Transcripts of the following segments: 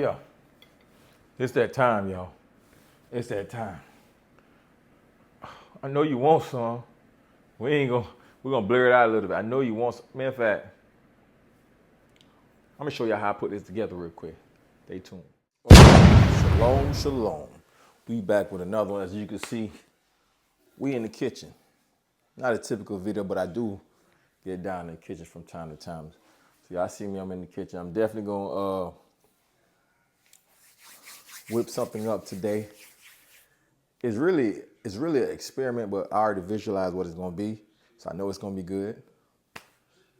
Yeah, it's that time, y'all. It's that time. I know you want some. We're gonna blur it out a little bit. I know you want some. Matter of fact, I'm gonna show y'all how I put this together real quick. Stay tuned. Shalom, shalom. We back with another one. As you can see, we in the kitchen. Not a typical video, but I do get down in the kitchen from time to time. So y'all see me, I'm in the kitchen. I'm definitely gonna whip something up today. It's really an experiment, but I already visualized what it's gonna be, so I know it's gonna be good.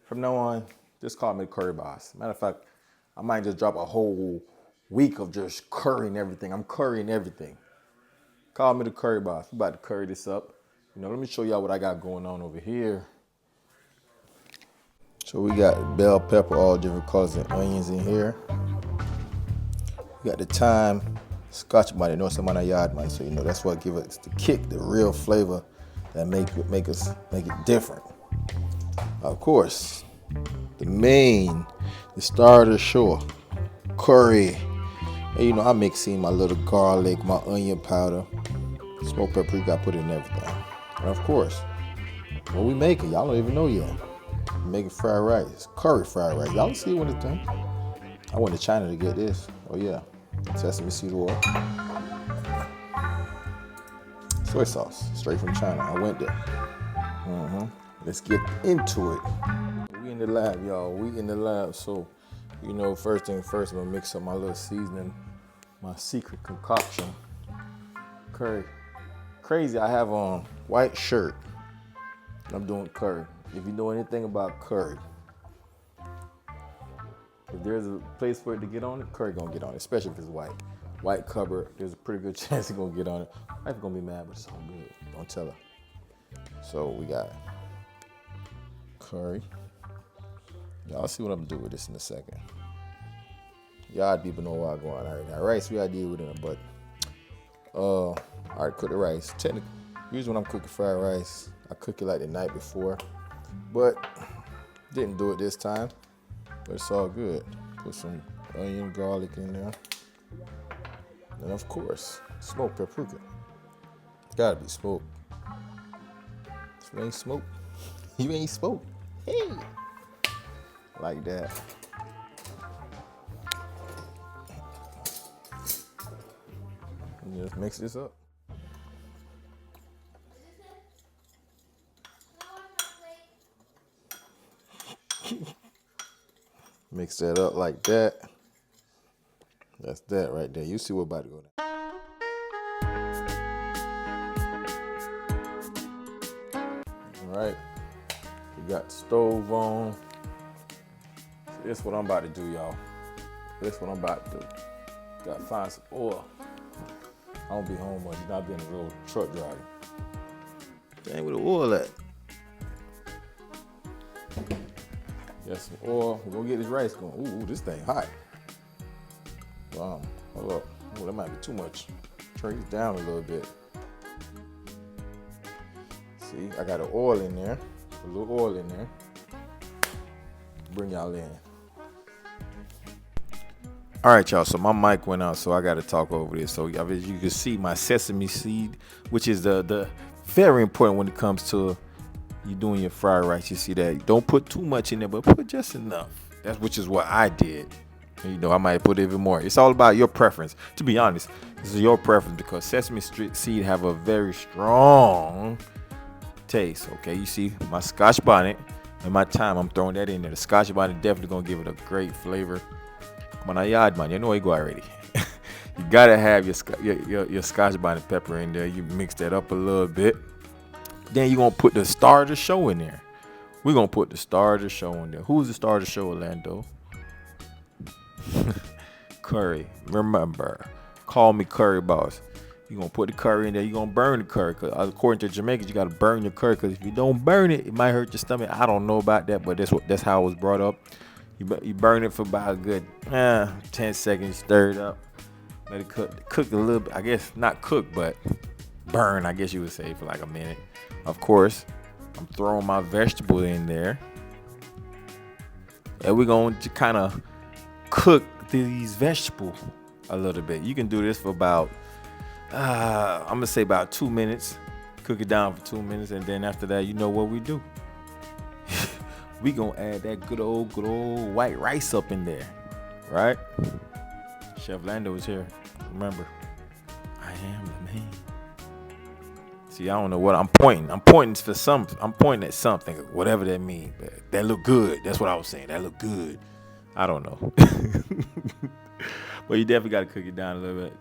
From now on, just call me the curry boss. Matter of fact, I might just drop a whole week of just currying everything. I'm currying everything. Call me the curry boss. We about to curry this up. Let me show y'all what I got going on over here. So we got bell pepper, all different colors, and onions in here. We got the thyme, scotch bonnet, some of our yard money. So that's what gives us the kick, the real flavor that make it different. Of course, the star of the show, curry. And I mix in my little garlic, my onion powder, smoked paprika. I put in everything. And of course, what we making, y'all don't even know yet. We're making fried rice, curry fried rice. Y'all see when it's done. I went to China to get this. Oh yeah, sesame seed oil, soy sauce, straight from China. I went there. Let's get into it. We in the lab, y'all. We in the lab. So, first thing first, I'm gonna mix up my little seasoning, my secret concoction. Curry. Crazy, I have on white shirt. I'm doing curry. If you know anything about curry, if there's a place for it to get on it, curry gonna get on it, especially if it's white. White cover, there's a pretty good chance it's gonna get on it. Wife's gonna be mad, but it's all good. Don't tell her. So we got curry. Y'all see what I'm gonna do with this in a second. Y'all people know where I'm going. All right, now rice we gotta deal with it, but I already cooked the rice. Technically, usually when I'm cooking fried rice, I cook it like the night before, but didn't do it this time. But it's all good. Put some onion, garlic in there. And of course, smoked paprika. Gotta be smoked. If you ain't smoked, you ain't smoked. Hey! Like that. And just mix this up. Mix that up like that. That's that right there. You see what about to go down. All right. We got the stove on. So this is what I'm about to do, y'all. This is what I'm about to do. Gotta find some oil. I don't be home much. Not being a real truck driver. Dang, where the oil at? Got some oil. We're gonna get this rice going. Ooh, this thing hot. Hold up. Oh, that might be too much. Turn it down a little bit. See, I got the oil in there. A little oil in there. Bring y'all in. All right, y'all. So my mic went out, so I got to talk over this. So as you can see, my sesame seed, which is the very important when it comes to you doing your fried rice. You see that? Don't put too much in there, but put just enough. Which is what I did. I might put even more. It's all about your preference. To be honest, this is your preference because sesame seed have a very strong taste. Okay, you see my scotch bonnet and my thyme. I'm throwing that in there. The scotch bonnet definitely gonna give it a great flavor. Come on, now, yard man, you know you go already. You gotta have your scotch bonnet pepper in there. You mix that up a little bit. Then you're gonna put the star of the show in there. We're gonna put the star of the show in there. Who's the star of the show, Orlando? Curry. Remember, call me curry boss. You're gonna put the curry in there. You're gonna burn the curry. Cause according to Jamaicans, you gotta burn your curry. Cause if you don't burn it, it might hurt your stomach. I don't know about that, but that's how it was brought up. You burn it for about a good 10 seconds. Stir it up. Let it cook a little bit. I guess not cook, but burn. I guess you would say for like a minute. Of course, I'm throwing my vegetable in there, and we're going to kind of cook these vegetables a little bit. You can do this for about, I'm gonna say about 2 minutes. Cook it down for 2 minutes, and then after that, you know what we do. We gonna add that good old white rice up in there, right? Chef Lando is here. Remember, I am the man. See, I don't know what I'm pointing. I'm pointing for something. I'm pointing at something, whatever that means. That look good. That's what I was saying. That look good. I don't know. But you definitely got to cook it down a little bit.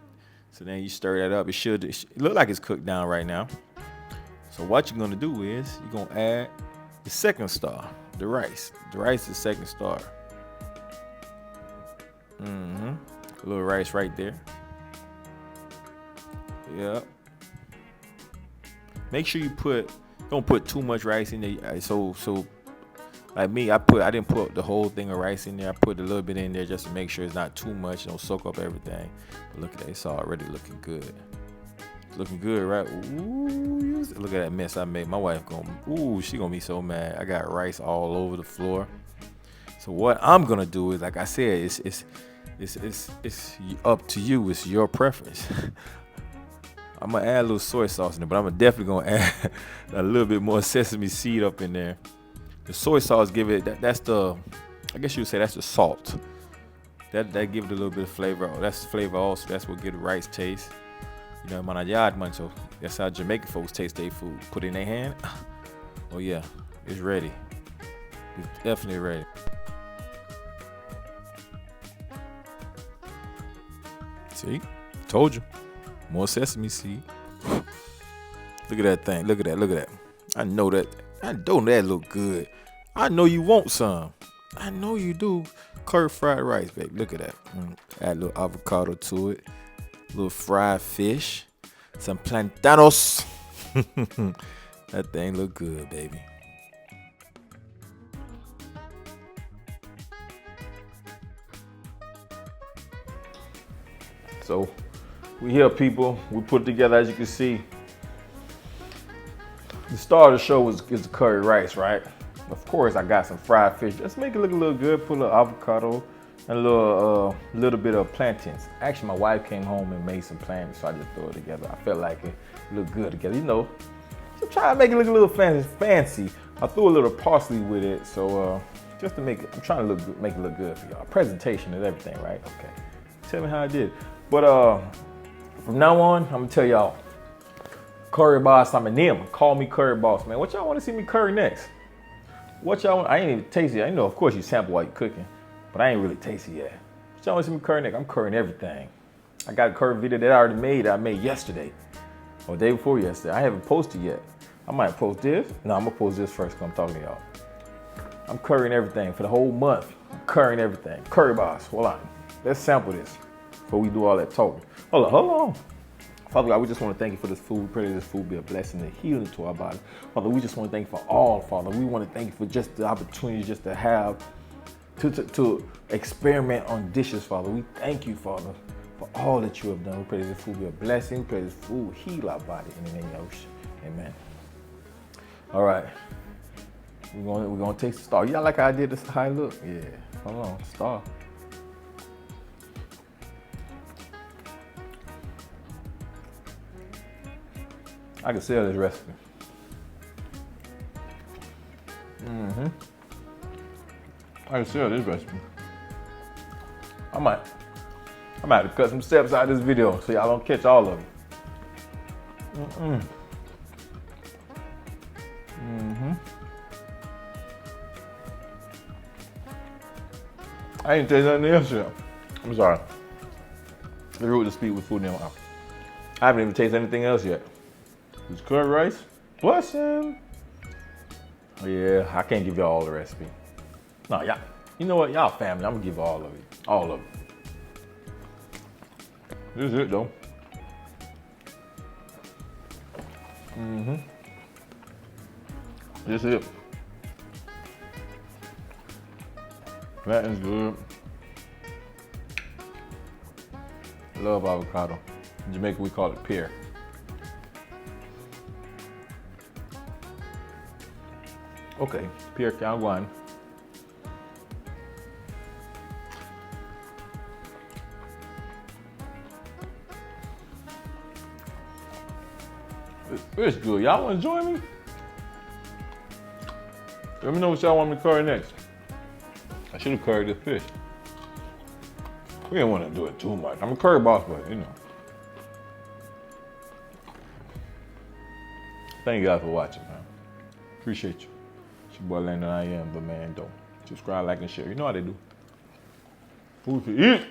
So then you stir that up. It look like it's cooked down right now. So what you're gonna do is you're gonna add the second star, the rice. The rice is second star. A little rice right there. Yep. Make sure you don't put too much rice in there. So like me, I didn't put the whole thing of rice in there. I put a little bit in there just to make sure it's not too much. Don't soak up everything. But look at that, it's already looking good. It's looking good, right? Ooh, look at that mess I made. My wife she gonna be so mad. I got rice all over the floor. So what I'm gonna do is, like I said, it's up to you. It's your preference. I'm gonna add a little soy sauce in there, but I'm definitely gonna add a little bit more sesame seed up in there. The soy sauce give it that's the, I guess you would say that's the salt. That give it a little bit of flavor. That's flavor also. That's what give the rice taste. You know, manayad mancho. That's how Jamaican folks taste their food. Put it in their hand. Oh yeah, it's ready. It's definitely ready. See, told you. More sesame seed. Look at that thing. Look at that. I know that look good. I know you want some. I know you do. Curd fried rice, baby. Look at that. Add a little avocado to it. A little fried fish. Some plantanos. That thing look good, baby. So we here, people. We put it together, as you can see. The star of the show is the curry rice, right? Of course, I got some fried fish. Just make it look a little good. Put a little avocado and a little bit of plantains. Actually, my wife came home and made some plantains, so I just threw it together. I felt like it looked good together. You know, just try to make it look a little fancy. I threw a little parsley with it, so just to make it, I'm trying to make it look good for y'all. Presentation is everything, right? Okay. Tell me how I did. But from now on, I'm gonna tell y'all, curry boss, I'm a name. Call me curry boss, man. What y'all want to see me curry next? What y'all want? I ain't even tasted it. I know, of course, you sample while you're cooking, but I ain't really tasted yet. What y'all want to see me curry next? I'm currying everything. I got a curry video that I made yesterday, or the day before yesterday. I haven't posted yet. I might post this. No, I'm gonna post this first because I'm talking to y'all. I'm currying everything for the whole month. I'm currying everything. Curry boss. Hold on. Let's sample this before we do all that talking. Hold on. Father God, we just want to thank you for this food. We pray that this food be a blessing and healing to our body. Father, we just want to thank you for all, Father. We want to thank you for just the opportunity just to have, to experiment on dishes, Father. We thank you, Father, for all that you have done. We pray that this food be a blessing. We pray that this food heal our body in the name of Yahusha. Amen. All right. We're gonna taste the star. Y'all like how I did this high look? Yeah. Hold on, star. I can sell this recipe. I can sell this recipe. I might have to cut some steps out of this video so y'all don't catch all of it. I ain't taste nothing else yet. I'm sorry. The root to speed with food now. I haven't even tasted anything else yet. This curry rice, blessing. Yeah, I can't give y'all all the recipe. No, y'all, you know what? Y'all family, I'm gonna give all of it. All of it. This is it though. This is it. That is good. Love avocado. In Jamaica, we call it pear. Okay, pear kangwan. This fish good. Y'all want to join me? Let me know what y'all want me to curry next. I should have curried this fish. We didn't want to do it too much. I'm a curry boss, but you know. Thank you guys for watching, man. Appreciate you. It's your boy Landon. I am the man, though. Subscribe, like, and share. You know how they do. Food to eat.